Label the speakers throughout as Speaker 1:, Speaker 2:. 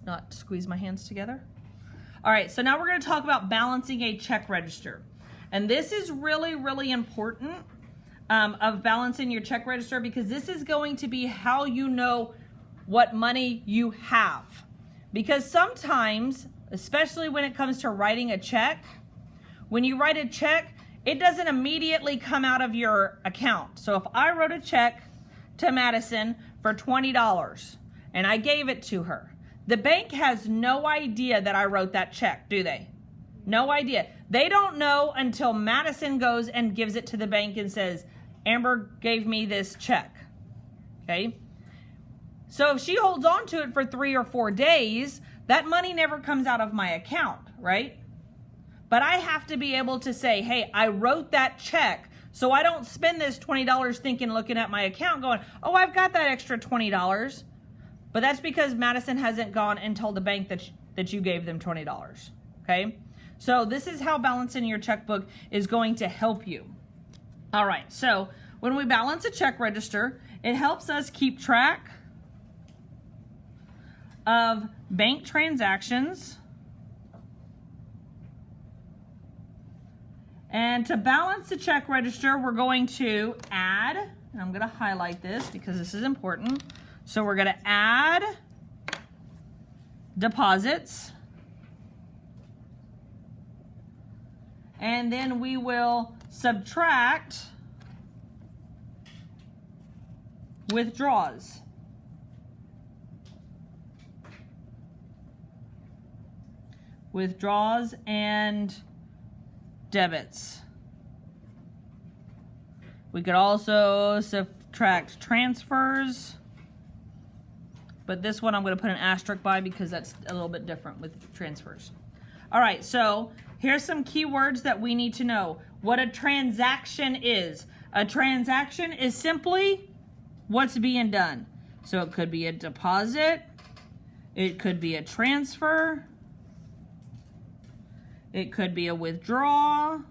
Speaker 1: not squeeze my hands together. All right, so now we're going to talk about balancing a check register. And this is really, really important of balancing your check register, because this is going to be how you know what money you have. Because sometimes, especially when it comes to writing a check, when you write a check, it doesn't immediately come out of your account. So if I wrote a check to Madison for $20 and I gave it to her, the bank has no idea that I wrote that check, do they? No idea. They don't know until Madison goes and gives it to the bank and says, Amber gave me this check, okay? So if she holds on to it for 3 or 4 days, that money never comes out of my account, right? But I have to be able to say, hey, I wrote that check, so I don't spend this $20 thinking, looking at my account going, oh, I've got that extra $20. But that's because Madison hasn't gone and told the bank that you gave them $20, okay? So this is how balancing your checkbook is going to help you. All right, so when we balance a check register, it helps us keep track of bank transactions. And to balance the check register, we're going to add, and I'm going to highlight this because this is important. So we're going to add deposits. And then we will subtract withdrawals. Withdrawals and debits. We could also subtract transfers, but this one I'm going to put an asterisk by because that's a little bit different with transfers. All right, so here's some keywords that we need to know. What a transaction is. A transaction is simply what's being done. So it could be a deposit, it could be a transfer, it could be a withdrawal,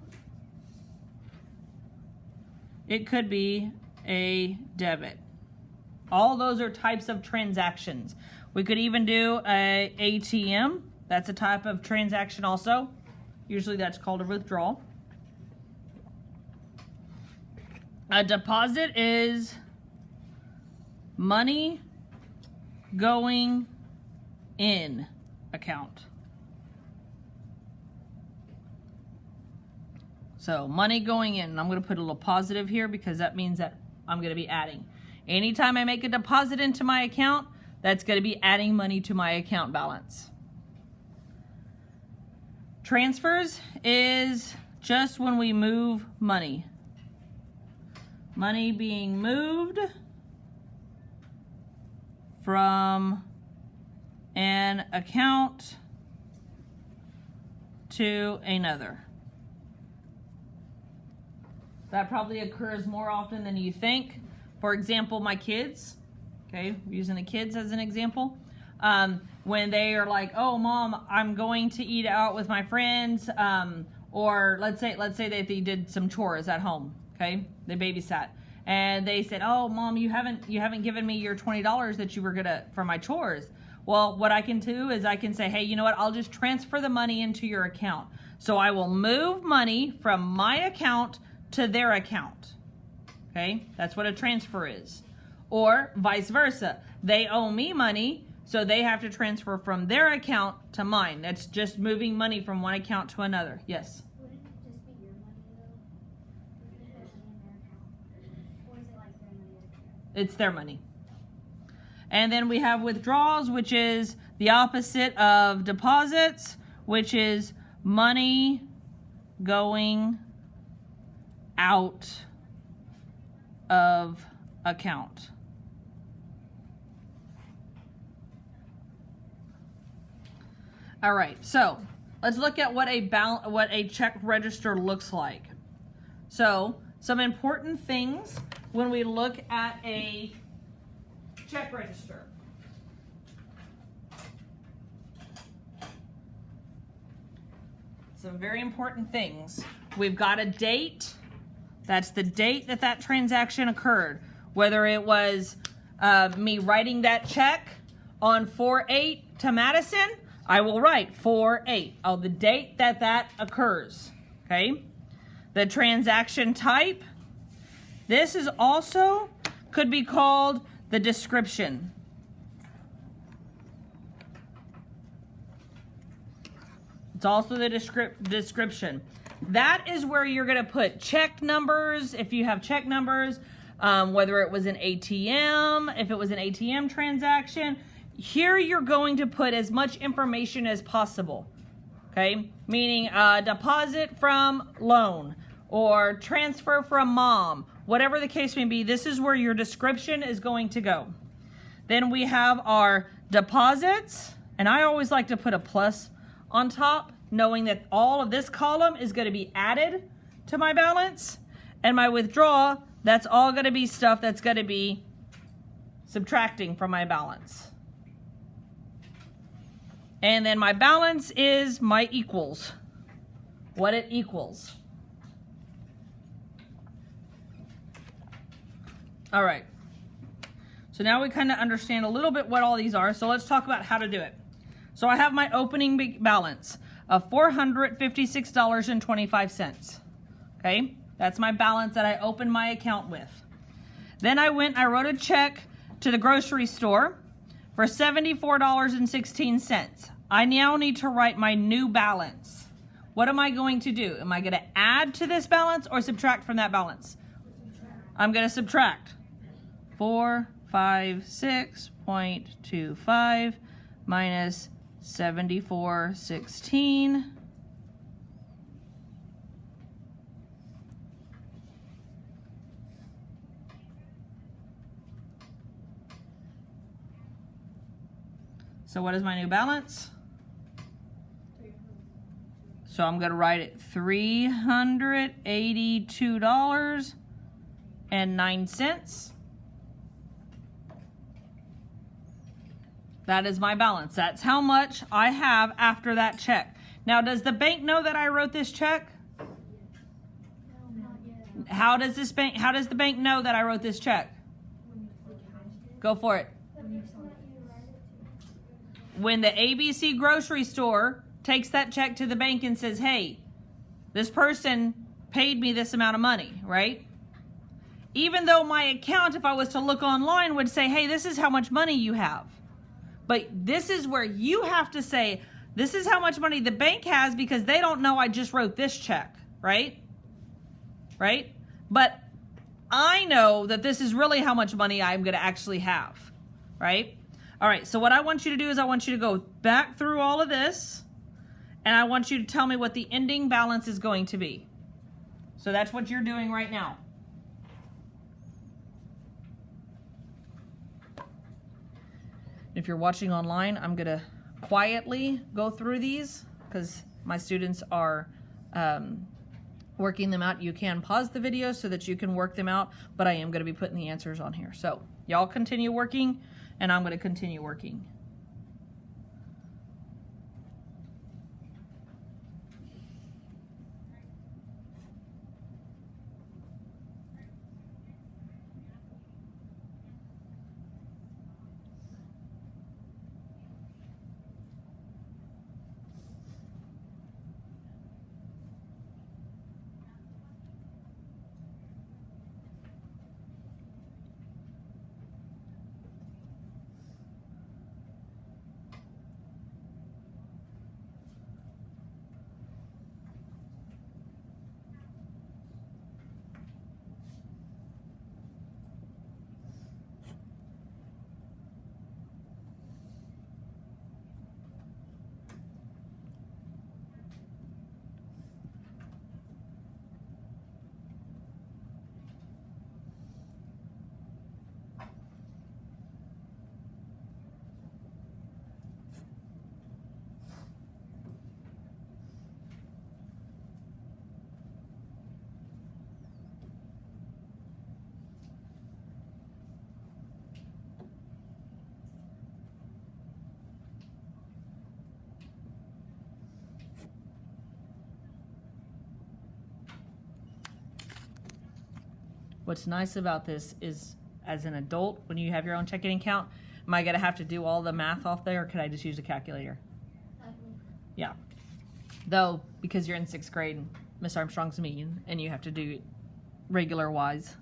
Speaker 1: it could be a debit. All those are types of transactions. We could even do a ATM. That's a type of transaction also. Usually that's called a withdrawal. A deposit is money going in account. So money going in, and I'm going to put a little positive here because that means that I'm going to be adding. Anytime I make a deposit into my account, that's going to be adding money to my account balance. Transfers is just when we move money. Money being moved from an account to another. That probably occurs more often than you think. For example, my kids, okay, using the kids as an example, when they are like, oh, Mom, I'm going to eat out with my friends, or let's say that they did some chores at home, okay, they babysat, and they said, oh, Mom, you haven't given me your $20 that you were gonna for my chores. Well, what I can do is I can say, hey, you know what, I'll just transfer the money into your account. So I will move money from my account to their account. Okay, that's what a transfer is. Or vice versa. They owe me money, so they have to transfer from their account to mine. That's just moving money from one account to another. Yes?
Speaker 2: Wouldn't it just be your money though? If you put money in their account? Or is it like their money?
Speaker 1: It's their money. And then we have withdrawals, which is the opposite of deposits, which is money going out of account. All right, so let's look at what a check register looks like. So some important things when we look at a check register. Some very important things. We've got a date. That's the date that transaction occurred. Whether it was me writing that check on 4/8 to Madison, I will write 4/8. Oh, the date that occurs. Okay. The transaction type. This is also could be called the description. It's also the description. That is where you're going to put check numbers, if you have check numbers, whether it was an ATM, if it was an ATM transaction. Here you're going to put as much information as possible, okay? Meaning deposit from loan or transfer from mom, whatever the case may be, this is where your description is going to go. Then we have our deposits, and I always like to put a plus on top, knowing that all of this column is going to be added to my balance, and my withdraw, that's all going to be stuff that's going to be subtracting from my balance. And then my balance is my equals, what it equals. All right, so now we kind of understand a little bit what all these are, so let's talk about how to do it. So I have my opening balance of $456.25. Okay, that's my balance that I opened my account with. Then I wrote a check to the grocery store for $74.16. I now need to write my new balance. What am I going to do? Am I going to add to this balance or subtract from that balance? I'm going to subtract. 456.25 minus 74.16. So what is my new balance? So I'm going to write it $382.09. That is my balance. That's how much I have after that check. Now, does the bank know that I wrote this check?
Speaker 2: No, not yet.
Speaker 1: How does the bank know that I wrote this check? Go for it.
Speaker 2: The person that you write it to.
Speaker 1: When the ABC grocery store takes that check to the bank and says, hey, this person paid me this amount of money, right? Even though my account, if I was to look online, would say, hey, this is how much money you have. But this is where you have to say, this is how much money the bank has because they don't know I just wrote this check, right? Right? But I know that this is really how much money I'm going to actually have, right? All right, so what I want you to do is I want you to go back through all of this, and I want you to tell me what the ending balance is going to be. So that's what you're doing right now. If you're watching online, I'm going to quietly go through these because my students are working them out. You can pause the video so that you can work them out, but I am going to be putting the answers on here. So y'all continue working, and I'm going to continue working. What's nice about this is, as an adult, when you have your own checking account, Am I gonna have to do all the math off there, or could I just use a calculator?
Speaker 2: Calculator.
Speaker 1: Yeah. Though, because you're in 6th grade, Miss Armstrong's mean, and you have to do it regular wise.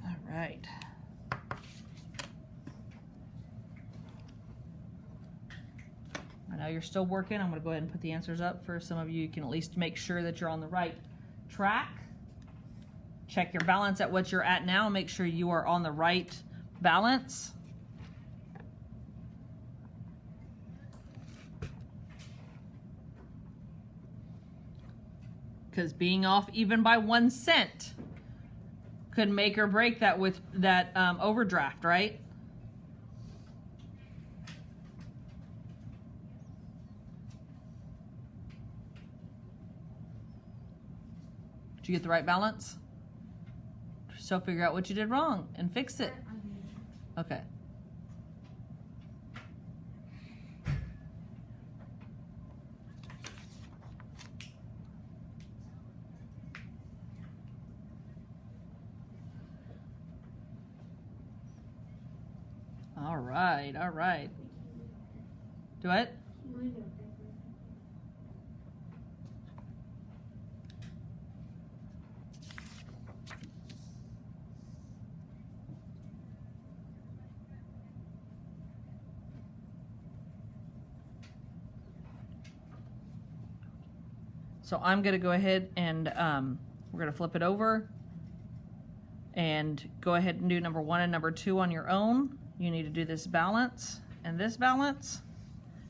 Speaker 1: All right. I know you're still working. I'm going to go ahead and put the answers up for some of you. You can at least make sure that you're on the right track. Check your balance at what you're at now. Make sure you are on the right balance. Because being off even by 1 cent could make or break that with that overdraft, right? Did you get the right balance? So figure out what you did wrong and fix it. Okay. All right, all right. Do it? So I'm going to go ahead and we're going to flip it over and go ahead and do number 1 and number 2 on your own. You need to do this balance and this balance.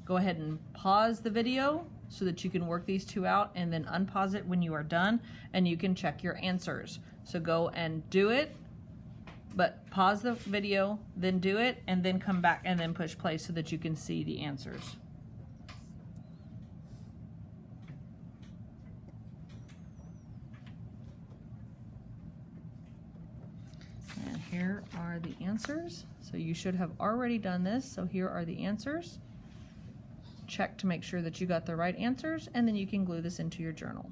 Speaker 1: Go ahead and pause the video so that you can work these 2 out, and then unpause it when you are done and you can check your answers. So go and do it, but pause the video, then do it, and then come back and then push play so that you can see the answers. And here are the answers. So you should have already done this. So here are the answers. Check to make sure that you got the right answers, and then you can glue this into your journal.